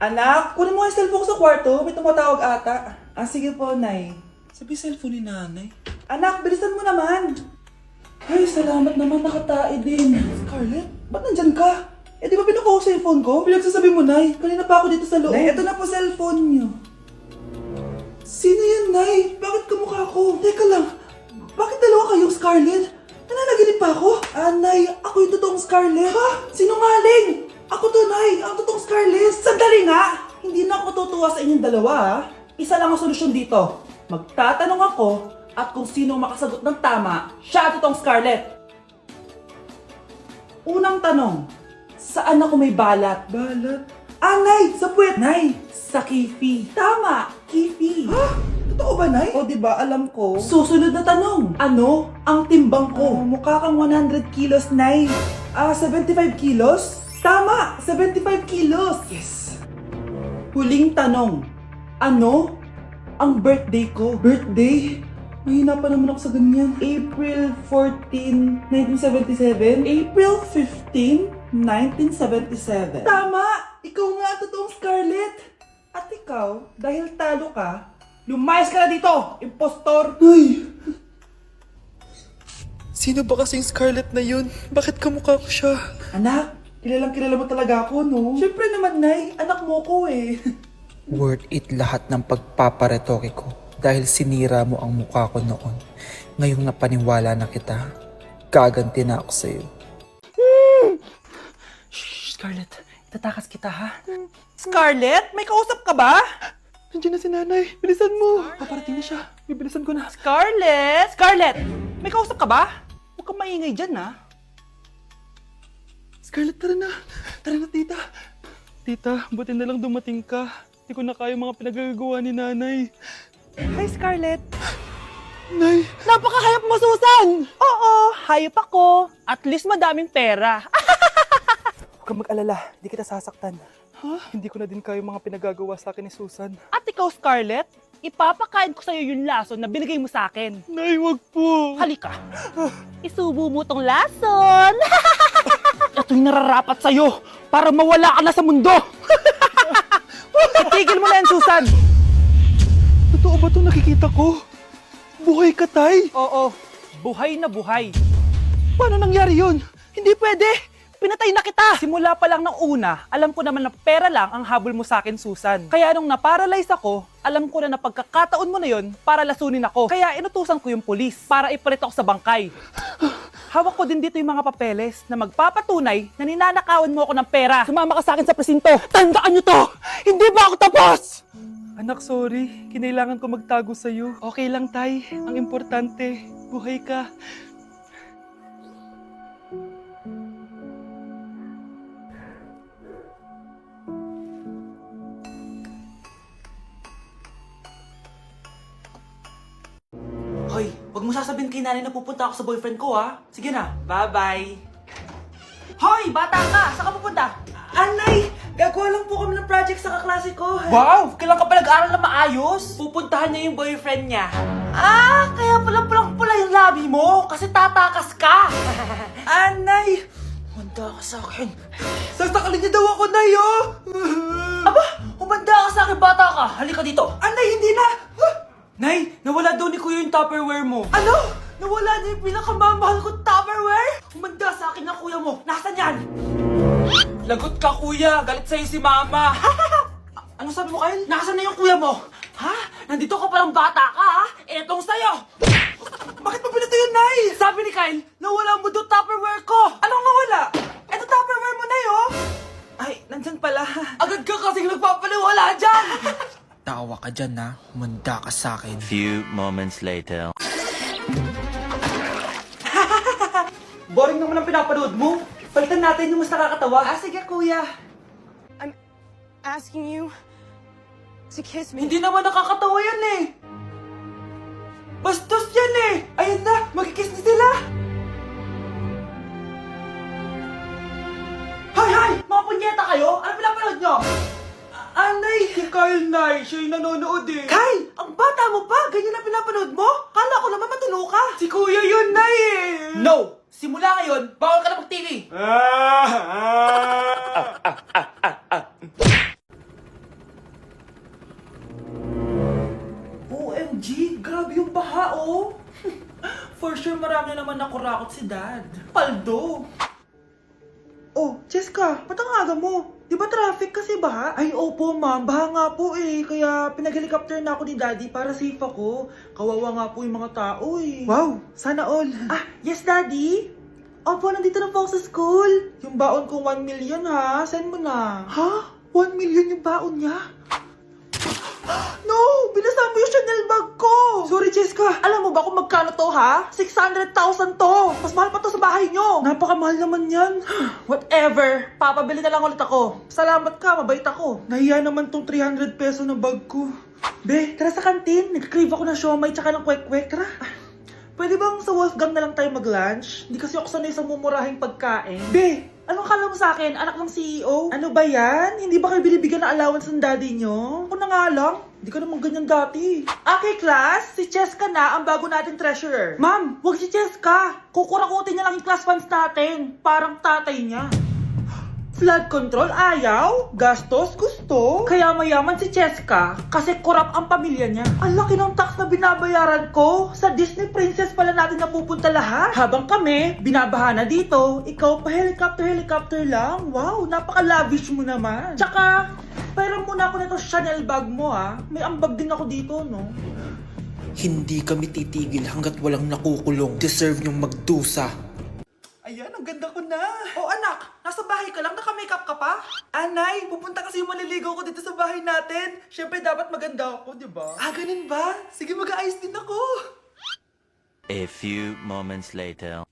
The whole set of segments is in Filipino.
Anak, kunin mo yung cellphone ko sa kwarto. May tumatawag ata. Ah, sige po, Nay. Sabi cellphone ni nanay. Anak, bilisan mo naman. Ay, salamat naman, nakatae din. Scarlett, ba't nandyan ka? Eh, di ba pinukuha ko sa cellphone ko? Pinagsasabi mo, Nay. Kanina pa ako dito sa loob. Nay, eto na po cellphone niyo. Sino yan, Nay? Bakit kamukha ko? Teka lang, bakit dalawa kayong Scarlett? Nananaginip pa ako? Ah, Nay, ako yung totoong Scarlett. Ha? Sinungaling! Ako to, Nay, ang totoong Scarlett. Sandali nga! Hindi na ako tutuwa sa inyong dalawa, ha? Isa lang ang solusyon dito. Magtatanong ako at kung sino makasagot ng tama, siya ang totoong Scarlett. Unang tanong, saan ako may balat? Balat? Ah, Nay! Sa puwet! Nay! Sa kifi. Tama! Kifi. Ha? Totoo ba, Nay? O, diba? Alam ko. Susunod na tanong. Ano ang timbang ko? Mukha kang 100 kilos, Nay. 75 kilos? Tama! 75 kilos! Yes! Huling tanong. Ano ang birthday ko? Birthday? Mahina pa naman ako sa ganyan. April 14, 1977? April 15, 1977. Tama! Ikaw nga ang totoong Scarlett! At ikaw, dahil talo ka, lumayas ka na dito! Impostor! Ay! Sino ba kasing Scarlett na yun? Bakit kamukha ko siya? Anak, kilalang kilala mo talaga ako, no? Siyempre naman, Nay. Anak mo ko eh. Worth it lahat ng pagpaparetoke ko dahil sinira mo ang mukha ko noon. Ngayong napaniwala na kita, gaganti na ako sa'yo. Shh, Scarlett. Itatakas kita, ha? Scarlett, may kausap ka ba? Nandiyan na si nanay. Bilisan mo. Paparating na siya. Bibilisan ko na. Scarlett! Scarlett! May kausap ka ba? Huwag kang maingay dyan, ha? Scarlett, tara na. Tara na, tita. Tita, buti na lang dumating ka. Hindi ko na kaya mga pinagagawa ni nanay. Hi, Scarlett. Nay! Napakahayap mo, Susan! Oo, hayop ako. At least madaming pera. Huwag kang mag-alala. Hindi kita sasaktan. Ha? Hindi ko na din kaya mga pinagagawa sa akin ni Susan. At ikaw, Scarlett, ipapakain ko sa'yo yung lason na binigay mo sa akin. Nay, wag po. Halika. Isubo mo tong lason. Ito'y nararapat sa'yo para mawala ka na sa mundo. Itigil mo na yan, Susan. Totoo ba itong nakikita ko? Buhay ka, Tay? Oo, buhay na buhay. Paano nangyari yun? Hindi pwede. Pinatay na kita. Simula pa lang ng una, alam ko naman na pera lang ang habol mo sa akin, Susan. Kaya nung na-paralyze ako, alam ko na pagkakataon mo na yon para lasunin ako. Kaya inutusan ko yung pulis para ipalit ako sa bangkay. Hawak ko din dito yung mga papeles na magpapatunay na ninanakawan mo ako ng pera. Sumama ka sa akin sa presinto. Tandaan nyo to! Hindi ba ako tapos? Anak, sorry. Kinailangan ko magtago sa'yo. Okay lang, Tay. Ang importante, buhay ka. Hoy, wag mo sasabihin kay nanay na pupunta ako sa boyfriend ko, ha? Sige na, bye-bye. Hoy, bata ka! Saan ka pupunta? Anay! Gagawa lang po kami ng project sa kaklase ko. Wow! Kailan ka pa nag-aaral na maayos? Pupuntahan niya yung boyfriend niya. Ah, kaya pala pulang-pula yung labi mo kasi tatakas ka. Anay! Humanda ka sa akin. Sasakalin niya daw ako, Nay, oh! Aba, humanda ka sa akin, bata ka. Halika dito. Anay, hindi na! Nay, nawala daw ni Kuya yung Tupperware mo. Ano? Nawala niya yung pinakamamahal kong Tupperware? Humanda sa akin ng kuya mo. Nasaan yan? Lagot ka, kuya. Galit sa'yo si mama. Ano sabi mo, Kyle? Nasaan na yung kuya mo? Ha? Nandito ka palang bata ka, ha? Etong sa'yo. Bakit mo pinato yun, Nay? Sabi ni Kyle, nawala mo doon Tupperware ko. Anong nawala? Eto Tupperware mo, Nay, oh. Ay, nandyan pala. Agad ka kasing nagpapaliwala dyan. Tawa ka dyan, ha? Humanda ka sa akin. Few moments later. Boring naman ang pinapanood mo. Palitan natin yung mas nakakatawa. Ah, sige, kuya. I'm asking you to kiss me. Hindi naman nakakatawa yan eh. Bastos yan eh. Ayun na, magkikiss na sila. Hay, hay! Mga punyeta kayo? Ano pinapanood nyo? Anay! Si Kyle, Nay. Siya yung nanonood eh. Kyle! Ang bata mo pa! Ganyan na pinapanood mo? Kala ko naman matino ka. Si Kuya yun, Nay eh. No! Simula ngayon, bawal ka na mag-TV. grabe yung baha, oh. For sure, marami naman nakurakot si Dad. Paldo. Oh, Cheska, ba't ang aga mo? Di ba traffic kasi baha? Ay, opo ma'am, baha nga po eh. Kaya pinag-helicopter na ako ni Daddy para safe ako. Kawawa nga po yung mga tao eh. Wow, sana all. Ah, yes Daddy? Opo, nandito na po ako sa school. Yung baon kong 1 million ha, send mo na. Ha? 1 million yung baon niya? No! Binasa mo yung Chanel bag ko! Sorry, Cheska. Alam mo ba kung magkano to, ha? 600,000 to! Mas mahal pa to sa bahay nyo! Napakamahal naman yan. Whatever. Papabili na lang ulit ako. Salamat ka, mabait ako. Nahiya naman tong 300 peso na bag ko. Be, tara sa kantin. Nag-crave ako ng siomay tsaka ng kwek-kwek. Tara. Pwede bang sa Wolfgang na lang tayo mag-lunch? Hindi kasi ako sanay sa mumurahing pagkain. Be, anong kala mo sa akin? Anak ng CEO? Ano ba yan? Hindi ba kayo binibigyan ng allowance ng daddy nyo? Ako na nga lang. Hindi ka naman ganyan dati. Okay, class. Si Cheska na ang bago nating treasurer. Ma'am, wag si Cheska. Kukurakutin niya lang yung class funds natin. Parang tatay niya. Flood control, ayaw. Gastos, gusto. Kaya mayaman si Cheska kasi korap ang pamilya niya. Ang laki ng tax na binabayaran ko. Sa Disney Princess pala natin napupunta lahat. Habang kami, binabaha na dito. Ikaw pa helicopter lang. Wow, napaka-lavish mo naman. Tsaka, pera muna ako nito Chanel bag mo ha. May ambag din ako dito, no? Hindi kami titigil hanggat walang nakukulong. Deserve niyong magdusa. Ayan, ang ganda ko na. Oh anak, nasa bahay ka lang, naka-makeup ka pa? Anay, pupunta kasi yung maliligaw ko dito sa bahay natin. Siyempre dapat maganda ako, di ba? Ah, ganun ba? Sige, mag-aayos din ako. A few moments later.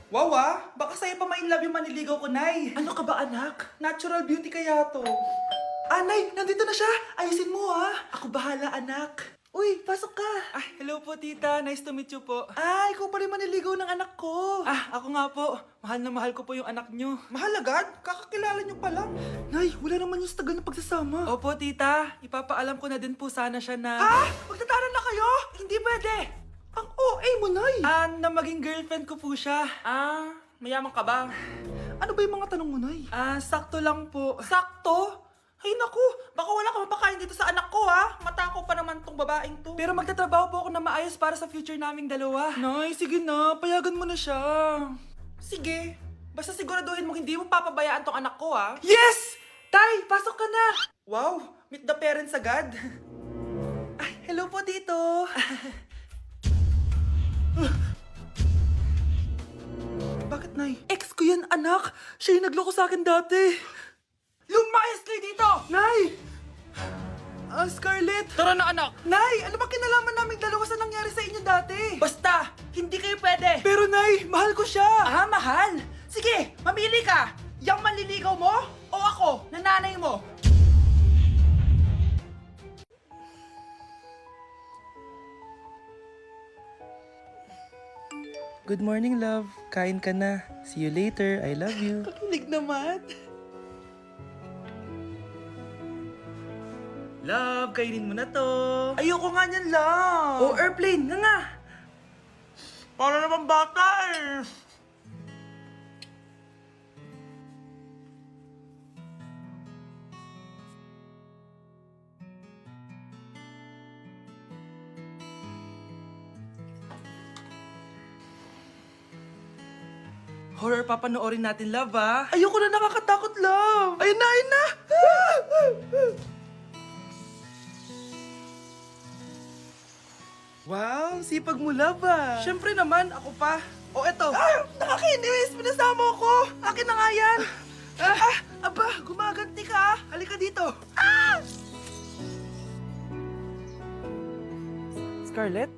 Wow baka sa'yo pa ma-inlove yung maniligaw ko, Nay. Ano ka ba anak? Natural beauty kaya to. Anay, nandito na siya. Ayusin mo ha. Ako bahala anak. Uy, pasok ka. Ah, hello po tita. Nice to meet you po. Ah, ikaw pa rin maniligaw ng anak ko. Ah, ako nga po. Mahal na mahal ko po yung anak nyo. Mahal agad? Kakakilala nyo pa lang. Nay, wala naman yung tagal na pagsasama. Opo tita, ipapaalam ko na din po sana siya na... Ha? Magtataran na kayo? Hindi pwede. Ang OA mo, Nay. Ah, na maging girlfriend ko po siya. Ah, mayaman ka ba? Ano ba yung mga tanong mo, Nay? Ah, sakto lang po. Sakto? Ay naku, baka wala ka mapakain dito sa anak ko ha. Matakaw pa naman tong babaeng to. Pero magtatrabaho po ako na maayos para sa future naming dalawa. Nay, sige na, payagan mo na siya. Sige, basta siguraduhin mo hindi mo papabayaan tong anak ko ha. Yes! Tay, pasok ka na. Wow, meet the parents agad. Ay, hello po dito. Bakit, Nay? Ex ko yan, anak. Siya yung nagloko sa akin dati. Lumayas kayo dito! Nay! Scarlett! Tara na, anak! Nay! Ano ba kinalaman naming dalawa sa nangyari sa inyo dati? Basta! Hindi kayo pwede! Pero, Nay! Mahal ko siya! Ah, mahal? Sige! Mamili ka! Yang manliligaw mo? O ako, nananay mo? Good morning, love. Kain ka na. See you later. I love you. Kakilig naman. Love, kainin mo na to. Ayoko nga niyan, love. Oh, airplane, nga. Para naman bata eh. Horror papanoorin natin, love, ah. Ayoko na, nakakatakot, love. Ayun na, ayun na. Wow, sipag mo, love, ah. Siyempre naman, ako pa. O, eto. Ah, nakakainis. Pinasama ko. Akin na nga yan. Aba, gumaganti ka. Halika dito. Ah! Scarlett?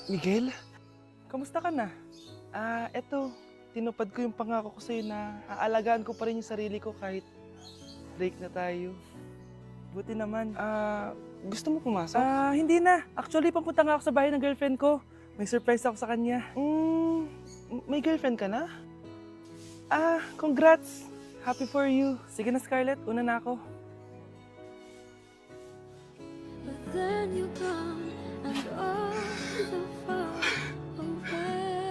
Miguel? Kamusta ka na? Eto. Tinupad ko yung pangako ko sa'yo na aalagaan ko pa rin yung sarili ko kahit break na tayo. Buti naman. Gusto mo pumasok? Hindi na. Actually, papunta nga ako sa bahay ng girlfriend ko. May surprise ako sa kanya. May girlfriend ka na? Congrats. Happy for you. Sige na, Scarlett. Una na ako. But then you gone and all so far away.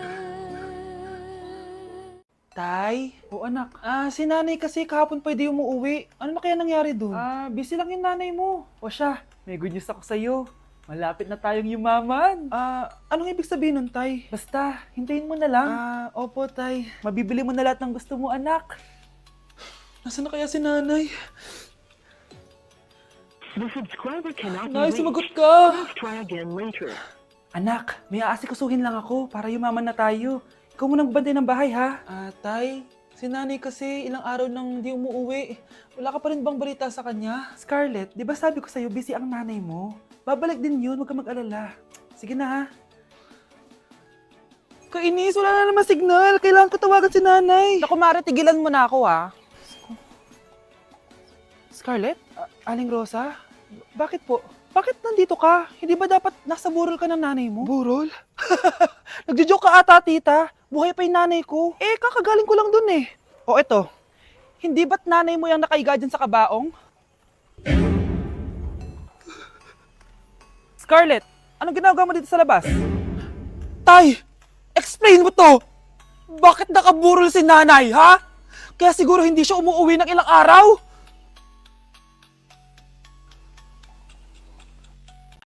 Tay? O anak, si nanay kasi kahapon pwede umuwi. Ano na kaya nangyari doon? Busy lang yung nanay mo. O siya, may good news ako sa'yo. Malapit na tayong yumaman. Anong ibig sabihin nun, Tay? Basta, hintayin mo na lang. Opo, Tay. Mabibili mo na lahat ng gusto mo, anak. Nasaan na kaya si nanay? The subscriber cannot be Nay, reached. sumagot ka! Please try again later. Anak, may aasikasuhin lang ako para yumaman na tayo. Ikaw mo nang bantay ng bahay, ha? Tay, si nanay kasi ilang araw nang di umuwi. Wala ka pa rin bang balita sa kanya? Scarlett, di ba sabi ko sa'yo busy ang nanay mo? Babalik din yun, huwag ka mag-alala. Sige na, ha? Kainis, wala na naman signal. Kailangan ko tawagan si nanay. Naku, Mare, tigilan mo na ako, ha? Scarlett? Aling Rosa? Bakit po? Bakit nandito ka? Hindi ba dapat nasa burol ka ng nanay mo? Burol? Nagjo-joke ka ata, tita. Buhay pa yung nanay ko. Kakagaling ko lang dun eh. O eto, hindi ba't nanay mo yung nakaiga dyan sa kabaong? Scarlett, anong ginagawa mo dito sa labas? Tay! Explain mo to! Bakit nakaburol si nanay, ha? Kaya siguro hindi siya umuwi ng ilang araw?